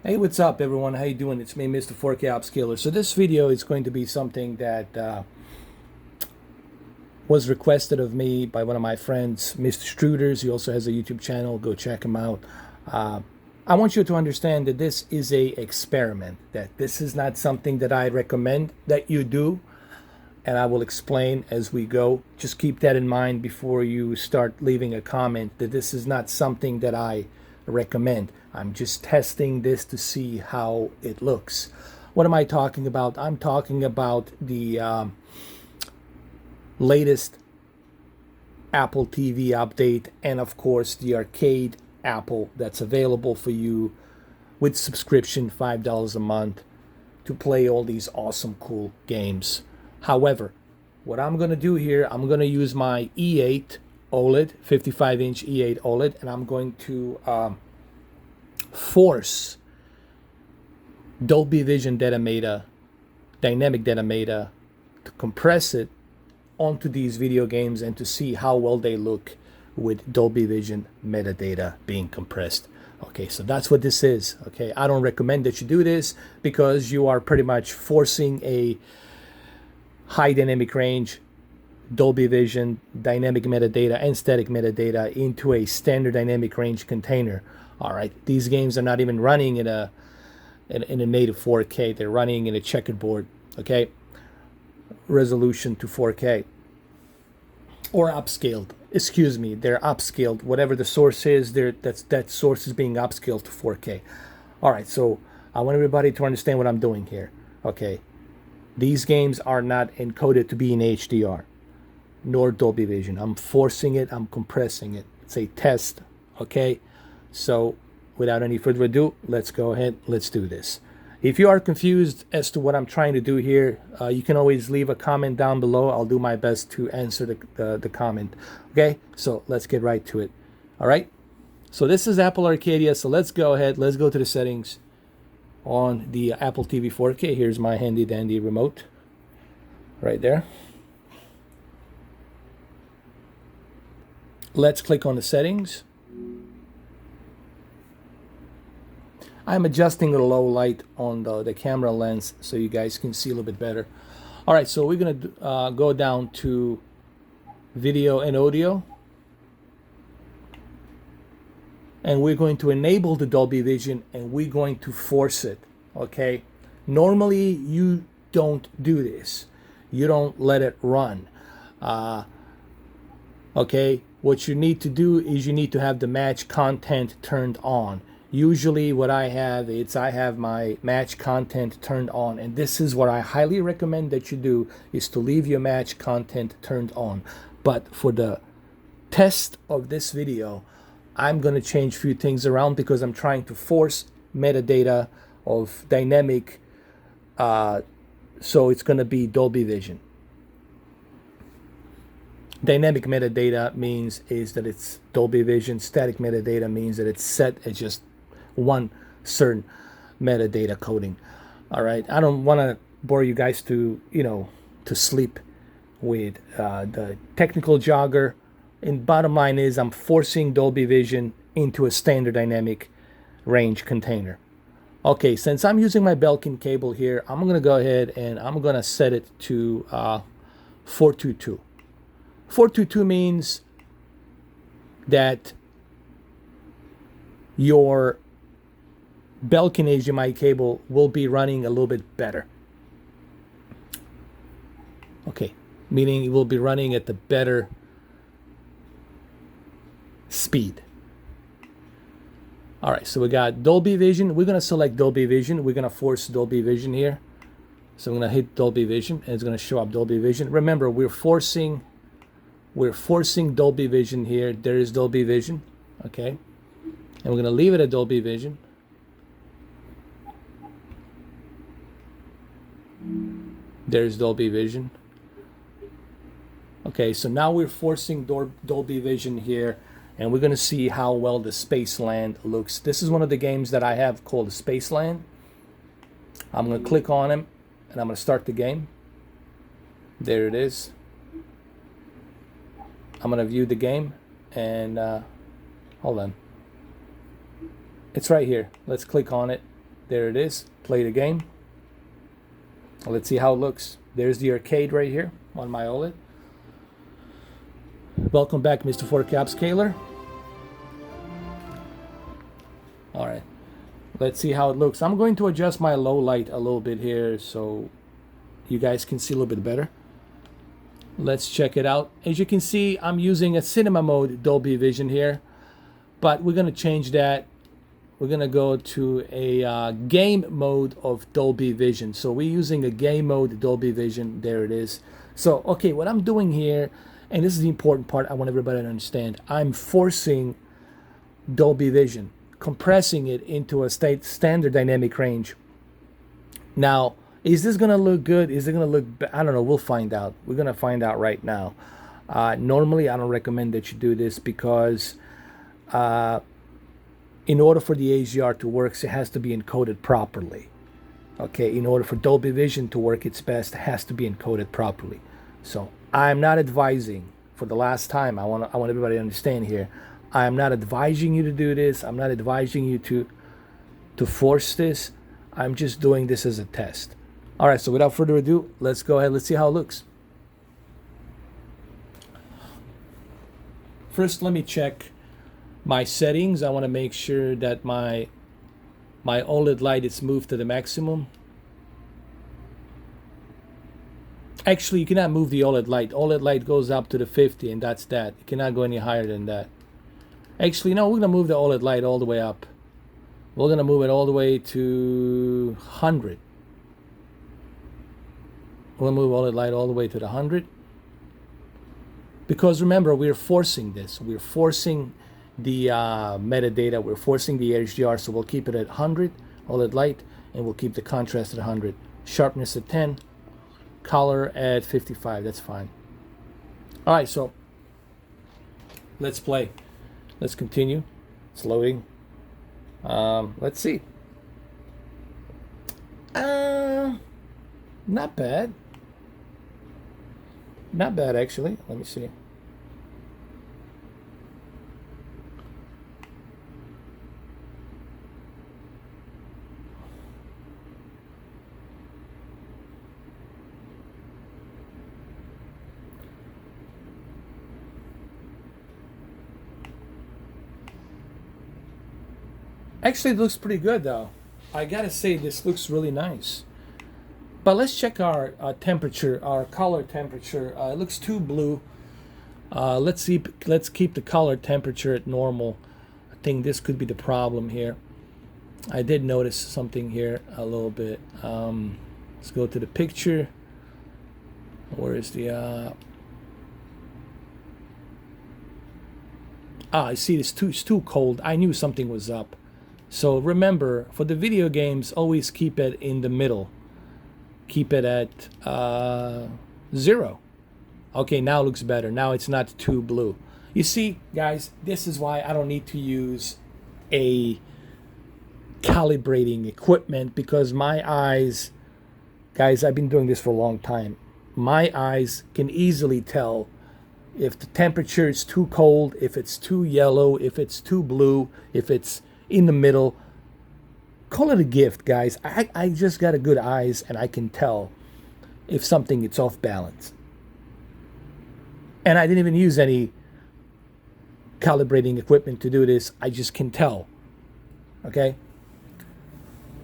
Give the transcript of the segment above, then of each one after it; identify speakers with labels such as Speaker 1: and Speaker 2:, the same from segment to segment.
Speaker 1: Hey, what's up, everyone? How you doing? It's me, Mr. 4K Upscaler. So this video is going to be something that was requested of me by one of my friends, Mr. Struders. He also has a YouTube channel. Go check him out. Uh, I want you to understand that this is a experiment, that this is not something that I recommend that you do, and I will explain as we go. Just keep that in mind before you start leaving a comment, that this is not something that I recommend. I'm just testing this to see how it looks. What am I talking about? I'm talking about the latest Apple TV update, and of course the arcade Apple that's available for you with subscription, $5 a month, to play all these awesome cool games. However, what I'm going to do here, I'm going to use my E8 OLED, 55-inch E8 OLED, and I'm going to force Dolby Vision dynamic data to compress it onto these video games and to see how well they look with Dolby Vision metadata being compressed. Okay, so that's what this is. Okay, I don't recommend that you do this because you are pretty much forcing a high dynamic range Dolby Vision dynamic metadata and static metadata into a standard dynamic range container. All right, these games are not even running in a native 4K. They're running in a checkerboard, okay, resolution to 4K, or upscaled. Excuse me, they're upscaled. Whatever the source is, that source is being upscaled to 4K. All right, so I want everybody to understand what I'm doing here. Okay, these games are not encoded to be in HDR nor Dolby Vision. I'm forcing it. I'm compressing it. It's a test. Okay, so without any further ado, let's go ahead. Let's do this. If you are confused as to what I'm trying to do here, you can always leave a comment down below. I'll do my best to answer the comment. Okay, so let's get right to it. All right, so this is Apple Arcadia. So let's go ahead. Let's go to the settings on the Apple TV 4K. Here's my handy dandy remote right there. Let's click on the settings. I'm adjusting the low light on the camera lens so you guys can see a little bit better. All right, so we're going to go down to video and audio. And we're going to enable the Dolby Vision, and we're going to force it, okay? Normally, you don't do this. You don't let it run. Okay, what you need to do is you need to have the match content turned on. Usually what I have is I have my match content turned on, and this is what I highly recommend that you do, is to leave your match content turned on. But for the test of this video, I'm going to change a few things around because I'm trying to force metadata of dynamic, so it's going to be Dolby Vision. Dynamic metadata means is that it's Dolby Vision. Static metadata means that it's set at just one certain metadata coding. All right, I don't want to bore you guys to to sleep with the technical jogger. And bottom line is I'm forcing Dolby Vision into a standard dynamic range container. Okay, since I'm using my Belkin cable here, I'm going to go ahead and I'm going to set it to 422. 422 means that your Belkin HDMI cable will be running a little bit better. Okay, meaning it will be running at the better speed. All right, so we got Dolby Vision. We're going to select Dolby Vision. We're going to force Dolby Vision here. So I'm going to hit Dolby Vision, and it's going to show up Dolby Vision. Remember, we're forcing Dolby Vision here. There is Dolby Vision, okay? And we're going to leave it at Dolby Vision. There's Dolby Vision. Okay, so now we're forcing Dolby Vision here, and we're going to see how well the Spaceland looks. This is one of the games that I have called Spaceland. I'm going to click on him, and I'm going to start the game. There it is. I'm going to view the game, and hold on. It's right here. Let's click on it. There it is. Play the game. Let's see how it looks. There's the arcade right here on my OLED. Welcome back, Mr. 4K Upscaler. All right. Let's see how it looks. I'm going to adjust my low light a little bit here so you guys can see a little bit better. Let's check it out. As you can see, I'm using a cinema mode Dolby Vision here, but we're going to change that. We're going to go to a game mode of Dolby Vision. So we're using a game mode Dolby Vision. There it is. So, okay, what I'm doing here, and this is the important part I want everybody to understand, I'm forcing Dolby Vision, compressing it into a standard dynamic range. Now, is this going to look good? Is it going to look I don't know. We'll find out. We're going to find out right now. Normally, I don't recommend that you do this because in order for the HDR to work, it has to be encoded properly. Okay, in order for Dolby Vision to work its best, it has to be encoded properly. So I'm not advising, for the last time, I want everybody to understand here, I am not advising you to do this. I'm not advising you to force this. I'm just doing this as a test. All right, so without further ado, let's go ahead. Let's see how it looks. First, let me check my settings. I want to make sure that my OLED light is moved to the maximum. Actually, you cannot move the OLED light. OLED light goes up to the 50, and that's that. You cannot go any higher than that. Actually, no, we're going to move the OLED light all the way up. We're going to move it all the way to 100. We'll move OLED light all the way to the 100. Because remember, we're forcing this. We're forcing the metadata. We're forcing the HDR, so we'll keep it at 100 OLED light, and we'll keep the contrast at 100. Sharpness at 10. Color at 55. That's fine. All right, so let's play. Let's continue. It's loading. Let's see. Not bad. Not bad, actually. Let me see. Actually, it looks pretty good, though. I gotta say, this looks really nice. But let's check our temperature, our color temperature. It looks too blue. Let's keep the color temperature at normal. I think this could be the problem here. I did notice something here a little bit. Let's go to the picture. Where is the I see it's too cold. I knew something was up. So remember, for the video games, always keep it in the middle. Keep it at 0. Okay, now it looks better. Now it's not too blue. You see, guys, this is why I don't need to use a calibrating equipment, because my eyes, guys, I've been doing this for a long time. My eyes can easily tell if the temperature is too cold, if it's too yellow, if it's too blue, if it's in the middle. Call it a gift, guys. I just got a good eyes, and I can tell if something is off balance. And I didn't even use any calibrating equipment to do this. I just can tell. Okay?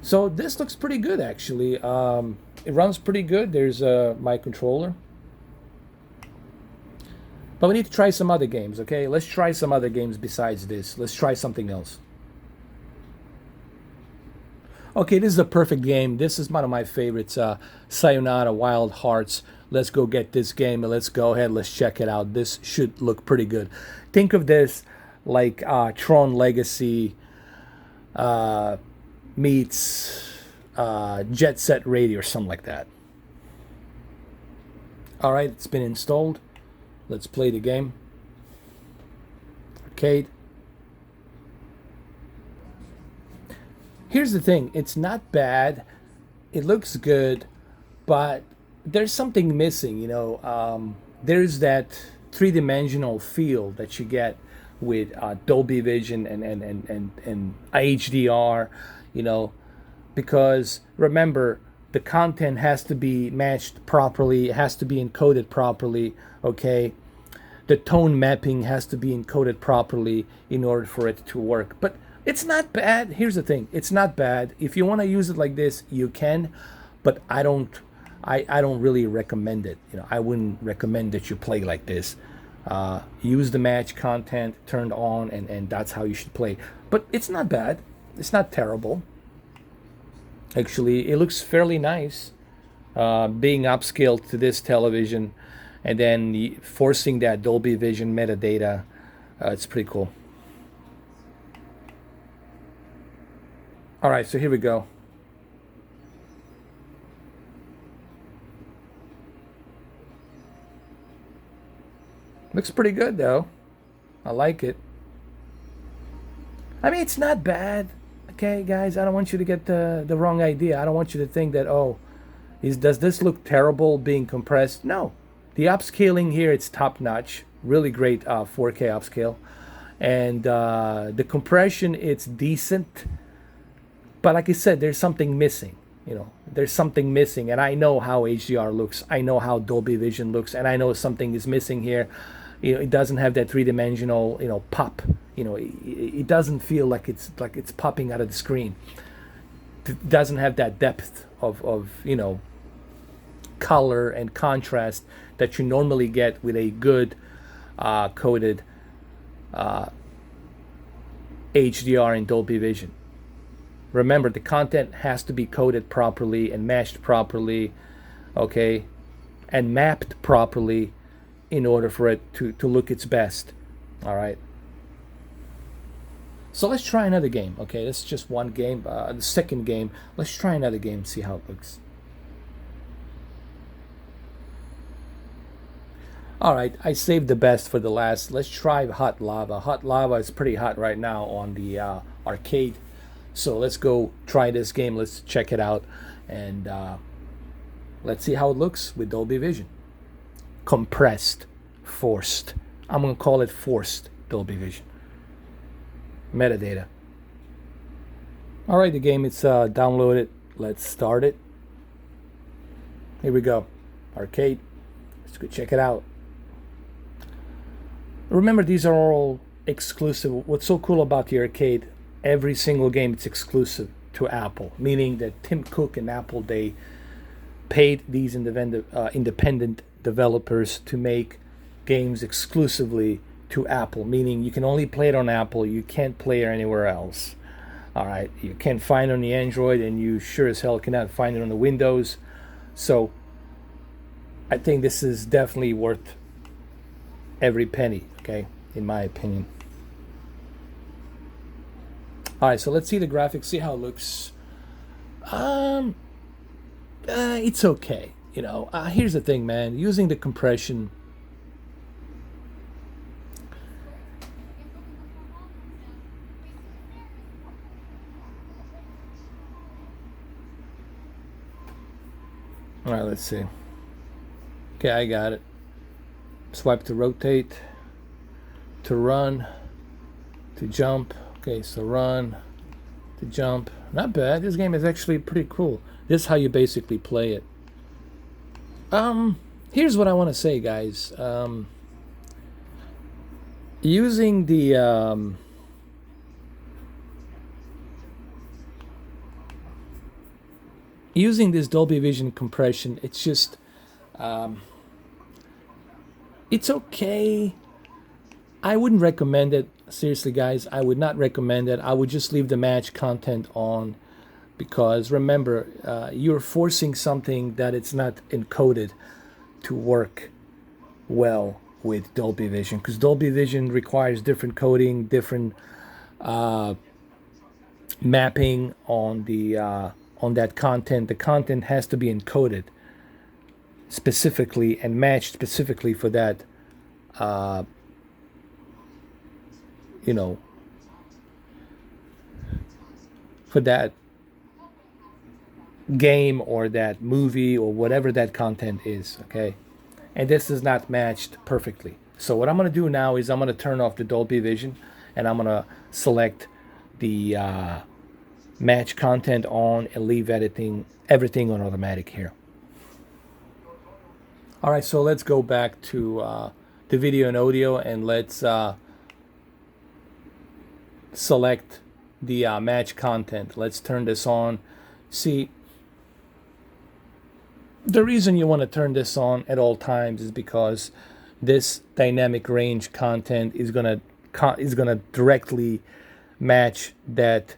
Speaker 1: So this looks pretty good, actually. It runs pretty good. There's my controller. But we need to try some other games, okay? Let's try some other games besides this. Let's try something else. Okay, this is a perfect game. This is one of my favorites, Sayonara Wild Hearts. Let's go get this game and let's go ahead. Let's check it out. This should look pretty good. Think of this like Tron Legacy meets Jet Set Radio or something like that. All right, it's been installed. Let's play the game. Arcade. Here's the thing, it's not bad, it looks good, but there's something missing, you know. There's that three-dimensional feel that you get with Dolby Vision and HDR, you know. because remember, the content has to be matched properly, it has to be encoded properly, okay? The tone mapping has to be encoded properly in order for it to work. But it's not bad. Here's the thing, it's not bad. If you want to use it like this, you can, but I don't really recommend it. You know, I wouldn't recommend that you play like this. Use the match content turned on, and that's how you should play. But it's not bad. It's not terrible. Actually, it looks fairly nice, being upscaled to this television and then forcing that Dolby Vision metadata. It's pretty cool. All right, so here we go. Looks pretty good though. I like it. I mean, it's not bad. Okay, guys, I don't want you to get the wrong idea. I don't want you to think that, oh, does this look terrible being compressed? No. The upscaling here, it's top notch. Really great 4K upscale. And the compression, it's decent. But like I said, there's something missing. You know, there's something missing. And I know how HDR looks. I know how Dolby Vision looks. And I know something is missing here. You know, it doesn't have that three-dimensional, you know, pop. You know, it doesn't feel like it's popping out of the screen. It doesn't have that depth of you know, color and contrast that you normally get with a good coded HDR and Dolby Vision. Remember, the content has to be coded properly and matched properly, okay, and mapped properly in order for it to look its best. All right. So let's try another game. Okay, this is just one game. The second game. Let's try another game, see how it looks. All right, I saved the best for the last. Let's try Hot Lava. Hot Lava is pretty hot right now on the arcade. So let's go try this game. Let's check it out, and let's see how it looks with Dolby Vision. Compressed, forced. I'm gonna call it forced Dolby Vision. Metadata. All right, the game is downloaded. Let's start it. Here we go. Arcade. Let's go check it out. Remember, these are all exclusive. What's so cool about the arcade, every single game is exclusive to Apple, meaning that Tim Cook and Apple, they paid these independent developers to make games exclusively to Apple, meaning you can only play it on Apple, you can't play it anywhere else. All right, you can't find it on the Android, and you sure as hell cannot find it on the Windows. So I think this is definitely worth every penny, okay, in my opinion. All right, so let's see the graphics, see how it looks. It's okay, you know. Here's the thing, man, using the compression, all right, let's see. Okay, I got it. Swipe to rotate, to run, to jump. Okay, so run, to jump. Not bad. This game is actually pretty cool. This is how you basically play it. Here's what I want to say, guys. Using the using this Dolby Vision compression, it's just it's okay. I wouldn't recommend it. Seriously, guys, I would not recommend it. I would just leave the match content on, because remember, you're forcing something that it's not encoded to work well with Dolby Vision, because Dolby Vision requires different coding, different mapping on the on that content. The content has to be encoded specifically and matched specifically for that you know, for that game or that movie or whatever that content is, okay? And this is not matched perfectly. So what I'm going to do now is I'm going to turn off the Dolby Vision, and I'm going to select the match content on, and leave everything on automatic here. All right, so let's go back to the video and audio, and let's select the match content. Let's turn this on. See, the reason you want to turn this on at all times is because this dynamic range content is gonna directly match that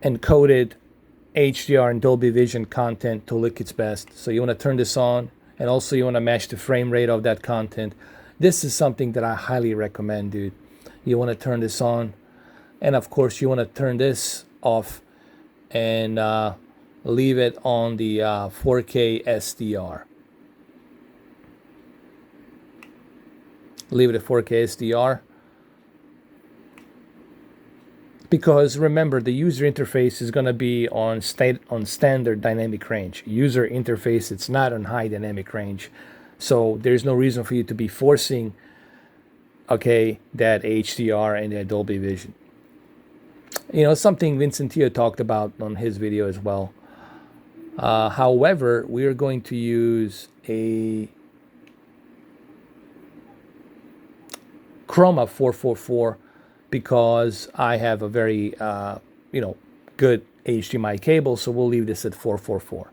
Speaker 1: encoded HDR and Dolby Vision content to look its best. So you want to turn this on, and also you want to match the frame rate of that content. This is something that I highly recommend, dude. You want to turn this on, and of course you want to turn this off and leave it on the 4K SDR. Leave it at 4K SDR. Because remember, the user interface is going to be on standard dynamic range. User interface, it's not on high dynamic range. So there's no reason for you to be forcing, okay, that HDR and that Dolby Vision. You know, something Vincent Tio talked about on his video as well. However, we are going to use a Chroma 444 because I have a very, good HDMI cable, so we'll leave this at 444.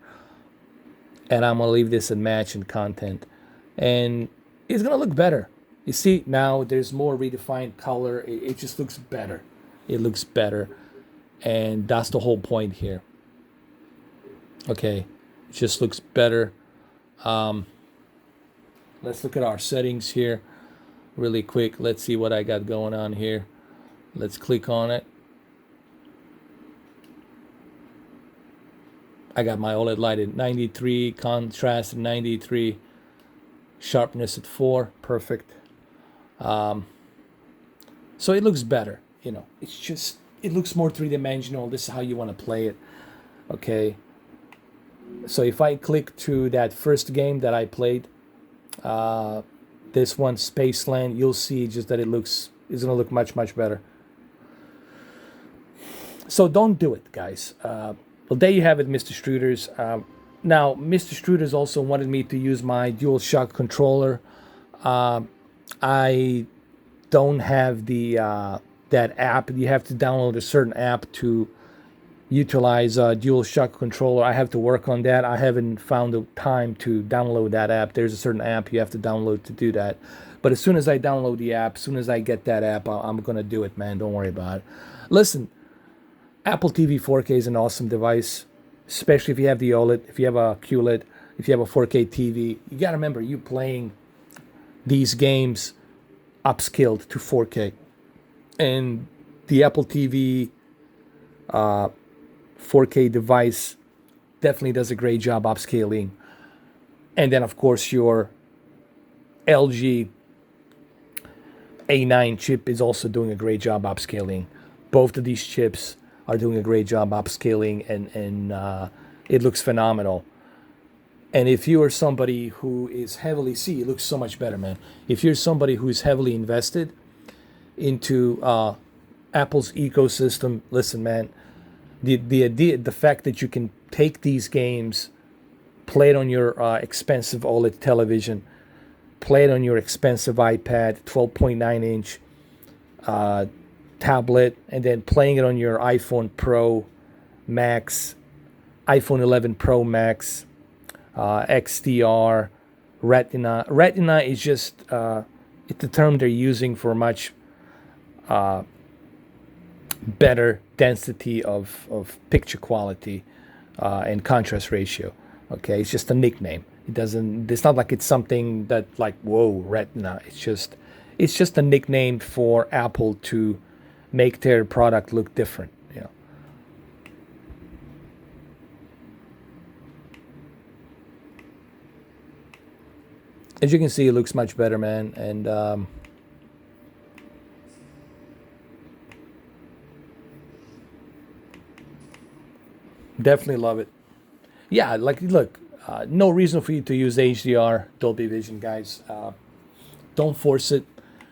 Speaker 1: And I'm going to leave this at match and content. And it's going to look better. You see, now there's more redefined color. It just looks better. It looks better. And that's the whole point here. Okay, it just looks better. Let's look at our settings here really quick. Let's see what I got going on here. Let's click on it. I got my OLED light at 93, contrast at 93, sharpness at 4, perfect. So it looks better, you know. It looks more three-dimensional. This is how you want to play it, okay. So if I click to that first game that I played, this one, Spaceland, you'll see just that it's going to look much, much better. So don't do it, guys. Well, there you have it, Mr. Struders. Now, Mr. Struders also wanted me to use my DualShock controller. I don't have that app. You have to download a certain app to utilize DualShock controller. I have to work on that. I haven't found the time to download that app. There's a certain app you have to download to do that. But as soon as I download the app, as soon as I get that app, I'm going to do it, man. Don't worry about it. Listen, Apple TV 4K is an awesome device, especially if you have the OLED, if you have a QLED, if you have a 4K TV. You got to remember, you're playing these games upscaled to 4K. And the Apple TV 4K device definitely does a great job upscaling. And then, of course, your LG A9 chip is also doing a great job upscaling. Both of these chips are doing a great job upscaling, and it looks phenomenal. And if you are somebody who is heavily, see, it looks so much better, man. If you're somebody who is heavily invested into Apple's ecosystem, listen, man, the fact that you can take these games, play it on your expensive OLED television, play it on your expensive iPad, 12.9-inch tablet, and then playing it on your iPhone Pro Max, iPhone 11 Pro Max, XDR, Retina. Retina is just it's the term they're using for much better density of picture quality and contrast ratio. Okay, it's just a nickname. It's not like it's something that like, whoa, Retina. It's just a nickname for Apple to make their product look different. You know. As you can see, it looks much better, man, and definitely love it. Yeah, like, look, no reason for you to use HDR Dolby Vision, guys. Don't force it.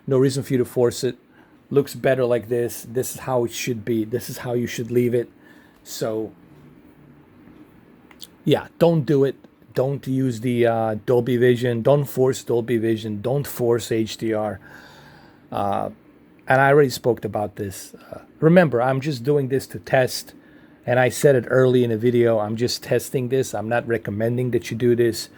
Speaker 1: No reason for you to force it. Looks better like this. This is how it should be. This is how you should leave it. So yeah, don't do it. Don't use the Dolby Vision. Don't force Dolby Vision. Don't force HDR. And I already spoke about this. Remember, I'm just doing this to test. And I said it early in the video. I'm just testing this. I'm not recommending that you do this.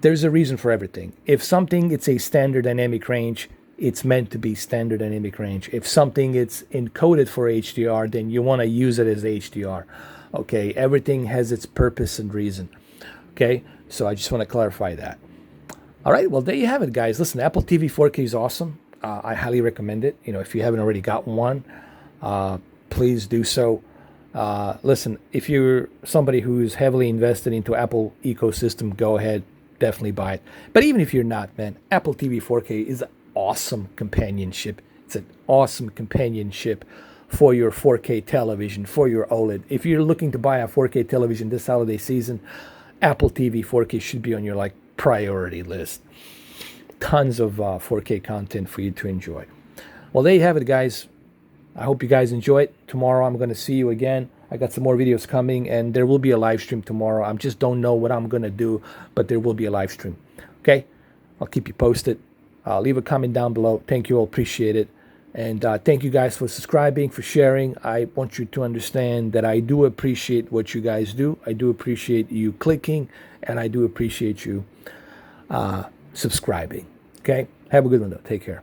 Speaker 1: There's a reason for everything. If something, it's a standard dynamic range, it's meant to be standard dynamic range. If something it's encoded for HDR, then you want to use it as HDR. Okay, everything has its purpose and reason. Okay, so I just want to clarify that. All right, well, there you have it, guys. Listen, Apple TV 4K is awesome. I highly recommend it. You know, if you haven't already got one, please do so. Listen, if you're somebody who's heavily invested into Apple ecosystem, go ahead, definitely buy it. But even if you're not, man, Apple TV 4K is an awesome companionship. It's an awesome companionship for your 4K television, for your OLED. If you're looking to buy a 4K television this holiday season, Apple TV 4K should be on your like priority list. Tons of 4K content for you to enjoy. Well, there you have it, guys. I hope you guys enjoy it. Tomorrow I'm going to see you again. I got some more videos coming, and there will be a live stream tomorrow. I just don't know what I'm going to do, but there will be a live stream. Okay? I'll keep you posted. Leave a comment down below. Thank you all. Appreciate it. And thank you guys for subscribing, for sharing. I want you to understand that I do appreciate what you guys do. I do appreciate you clicking, and I do appreciate you subscribing. Okay? Have a good one, though. Take care.